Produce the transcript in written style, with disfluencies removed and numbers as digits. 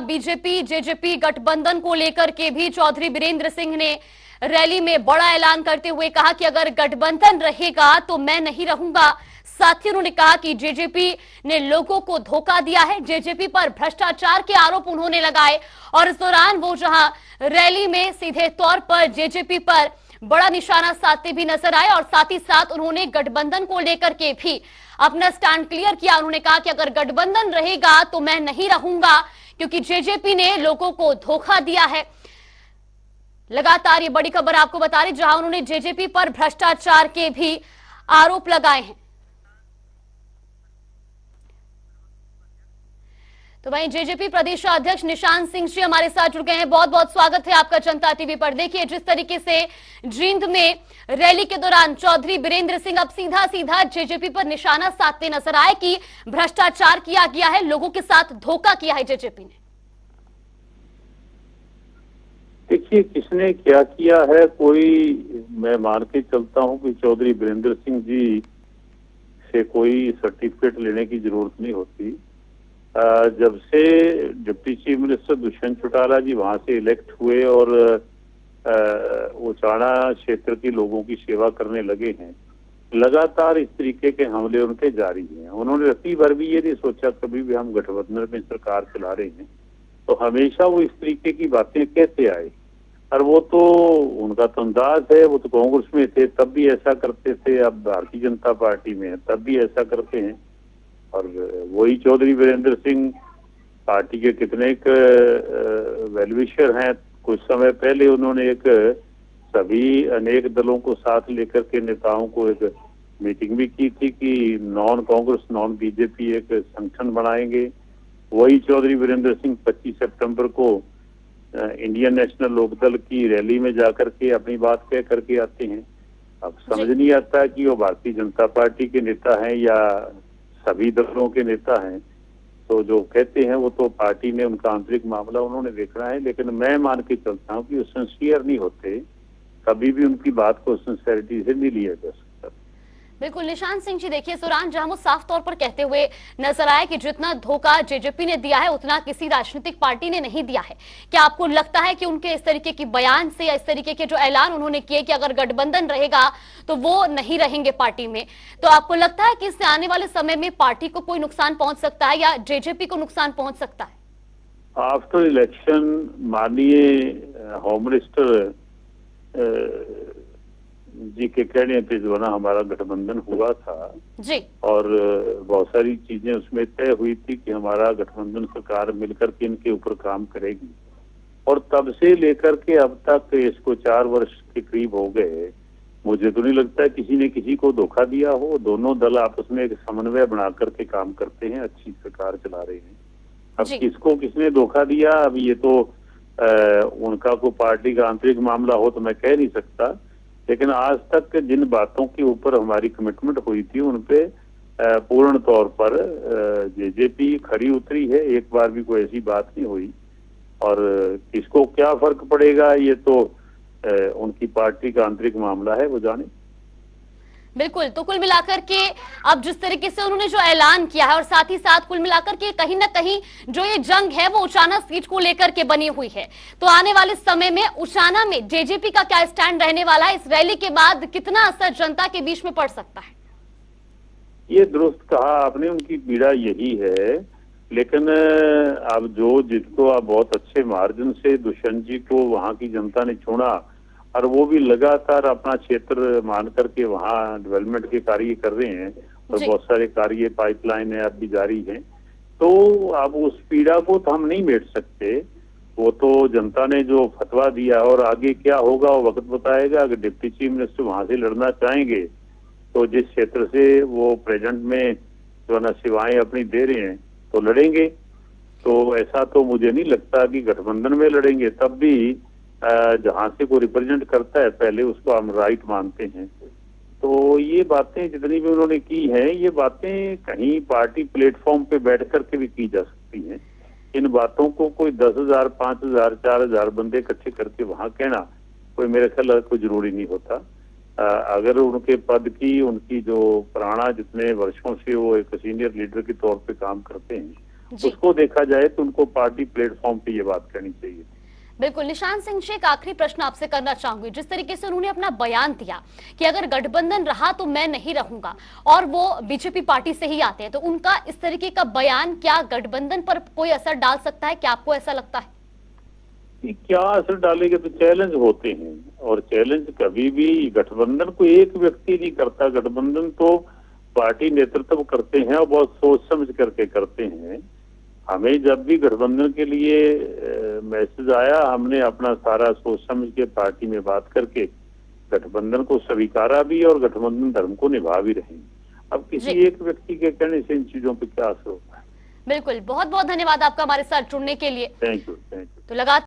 BJP JJP गठबंधन को लेकर के भी चौधरी बीरेंद्र सिंह ने रैली में बड़ा ऐलान करते हुए कहा कि अगर गठबंधन रहेगा तो मैं नहीं रहूंगा। साथ ही उन्होंने कहा कि जेजेपी ने लोगों को धोखा दिया है। जेजेपी पर भ्रष्टाचार के आरोप उन्होंने लगाए और इस दौरान वो जहां रैली में सीधे तौर पर जेजेपी पर बड़ा निशाना साधते भी नजर आए और साथ ही साथ उन्होंने गठबंधन को लेकर के भी अपना स्टैंड क्लियर किया। उन्होंने कहा कि अगर गठबंधन रहेगा तो मैं नहीं रहूंगा क्योंकि जेजेपी ने लोगों को धोखा दिया है। लगातार ये बड़ी खबर आपको बता रही जहां उन्होंने जेजेपी पर भ्रष्टाचार के भी आरोप लगाए हैं। तो वहीं जेजेपी प्रदेश अध्यक्ष निशान सिंह जी हमारे साथ जुड़ गए हैं। बहुत बहुत स्वागत है आपका जनता टीवी पर। देखिए जिस तरीके से जींद में रैली के दौरान चौधरी बीरेंद्र सिंह अब सीधा सीधा जेजेपी पर निशाना साधते नजर आए कि भ्रष्टाचार किया गया है, लोगों के साथ धोखा किया है जेजेपी ने। देखिए किसने क्या किया है, कोई मैं मान के चलता हूं कि चौधरी बीरेंद्र सिंह जी से कोई सर्टिफिकेट लेने की जरूरत नहीं होती। जब से deputy chief minister Dushyant Chautala ji वहां से इलेक्ट हुए और उचाना क्षेत्र के लोगों की सेवा करने लगे हैं, लगातार इस तरीके के हमले उनके जारी हैं। उन्होंने रत्ती भर भी ये नहीं सोचा कभी भी हम गठबंधन में सरकार चला रहे हैं, तो हमेशा वो इस तरीके की बातें कहते आए। और वो तो उनका तो अंदाज है, वो तो कांग्रेस में थे तब भी ऐसा करते थे, अब भारतीय जनता पार्टी में है तब भी ऐसा करते हैं। और वही चौधरी बीरेंद्र सिंह पार्टी के कितने वेलविशर हैं। कुछ समय पहले उन्होंने एक सभी अनेक दलों को साथ लेकर के नेताओं को एक मीटिंग भी की थी कि नॉन कांग्रेस नॉन बीजेपी एक संगठन बनाएंगे। वही चौधरी बीरेंद्र सिंह 25 सितंबर को इंडियन नेशनल लोकदल की रैली में जाकर के अपनी बात कह करके आते हैं। अब समझ नहीं आता कि वो भारतीय जनता पार्टी के नेता हैं या सभी दलों के नेता हैं। तो जो कहते हैं वो तो पार्टी ने उनका आंतरिक मामला उन्होंने देखना है, लेकिन मैं मान के चलता हूँ कि वो सिंसियर नहीं होते, कभी भी उनकी बात को सिंसियरिटी से नहीं लिया जा सकता। बिल्कुल निशान सिंह जी, देखिए सुरान जहां वो साफ तौर पर कहते हुए नजर आया कि जितना धोखा जेजेपी ने दिया है उतना किसी राजनीतिक पार्टी ने नहीं दिया है। क्या आपको लगता है कि उनके इस तरीके की बयान से या इस तरीके के जो ऐलान उन्होंने किए कि अगर गठबंधन रहेगा तो वो नहीं रहेंगे पार्टी में, तो आपको लगता है कि इससे आने वाले समय में पार्टी को कोई नुकसान पहुंच सकता है या जेजेपी को नुकसान पहुंच सकता है? आफ्टर इलेक्शन माननीय होम मिनिस्टर जी के कहने पे जो ना हमारा गठबंधन हुआ था जी, और बहुत सारी चीजें उसमें तय हुई थी कि हमारा गठबंधन सरकार मिलकर के इनके ऊपर काम करेगी। और तब से लेकर के अब तक इसको 4 वर्ष के करीब हो गए। मुझे तो नहीं लगता किसी ने किसी को धोखा दिया हो। दोनों दल आपस में एक समन्वय बना करके काम करते हैं, अच्छी सरकार चला रहे हैं। अब किसको किसने धोखा दिया, अब ये तो उनका कोई पार्टी का आंतरिक मामला हो तो मैं कह नहीं सकता, लेकिन आज तक जिन बातों के ऊपर हमारी कमिटमेंट हुई थी उन पे पूर्ण तौर पर जेजेपी खरी उतरी है। एक बार भी कोई ऐसी बात नहीं हुई। और किसको क्या फर्क पड़ेगा ये तो उनकी पार्टी का आंतरिक मामला है, वो जाने। बिल्कुल, तो कुल मिलाकर के अब जिस तरीके से उन्होंने जो ऐलान किया है और साथ ही साथ कुल मिलाकर के कहीं ना कहीं जो ये जंग है वो उचाना सीट को लेकर के बनी हुई है, तो आने वाले समय में उचाना में जेजेपी का क्या स्टैंड रहने वाला है? इस रैली के बाद कितना असर जनता के बीच में पड़ सकता है? ये दुरुस्त कहा आपने, उनकी पीड़ा यही है। लेकिन अब जो जिनको आप बहुत अच्छे मार्जिन से दुष्यंत जी को वहां की जनता ने चुना और वो भी लगातार अपना क्षेत्र मान करके वहाँ डेवलपमेंट के कार्य कर रहे हैं और बहुत सारे कार्य पाइपलाइन है अब भी जारी है, तो अब उस पीड़ा को तो हम नहीं मेट सकते। वो तो जनता ने जो फतवा दिया और आगे क्या होगा वो वक्त बताएगा। अगर डिप्टी चीफ मिनिस्टर वहां से लड़ना चाहेंगे तो जिस क्षेत्र से वो प्रेजेंट में जो ना सेवाएं अपनी दे रहे हैं तो लड़ेंगे। तो ऐसा तो मुझे नहीं लगता कि गठबंधन में लड़ेंगे, तब भी जहां से कोई रिप्रेजेंट करता है पहले उसको हम राइट मानते हैं। तो ये बातें जितनी भी उन्होंने की हैं, ये बातें कहीं पार्टी प्लेटफॉर्म पे बैठ करके भी की जा सकती हैं। इन बातों को कोई 10,000, 5,000, 4,000 बंदे इकट्ठे करके वहां कहना कोई मेरे ख्याल कोई जरूरी नहीं होता। अगर उनके पद की उनकी जो पुराना जितने वर्षों से वो एक सीनियर लीडर के तौर पे काम करते हैं जी। उसको देखा जाए तो उनको पार्टी प्लेटफॉर्म पे ये बात करनी चाहिए। बिल्कुल। निशांत सिंह जी, एक आखिरी प्रश्न आपसे करना चाहूंगी। जिस तरीके से उन्होंने अपना बयान दिया कि अगर गठबंधन रहा तो मैं नहीं रहूंगा, और वो बीजेपी पार्टी से ही आते हैं, तो उनका इस तरीके का बयान क्या गठबंधन पर कोई असर डाल सकता है? क्या आपको ऐसा लगता है? कि क्या असर डालेगा? तो चैलेंज होते हैं, और चैलेंज कभी भी गठबंधन को एक व्यक्ति नहीं करता, गठबंधन तो पार्टी नेतृत्व करते हैं और बहुत सोच समझ करके करते हैं। हमें जब भी गठबंधन के लिए मैसेज आया, हमने अपना सारा सोच समझ के पार्टी में बात करके गठबंधन को स्वीकारा भी, और गठबंधन धर्म को निभा भी रहे हैं। अब किसी जी, एक व्यक्ति के कहने से इन चीजों पे क्या असर होता है? बिल्कुल। बहुत बहुत धन्यवाद आपका हमारे साथ जुड़ने के लिए। Thank you, thank you. तो लगा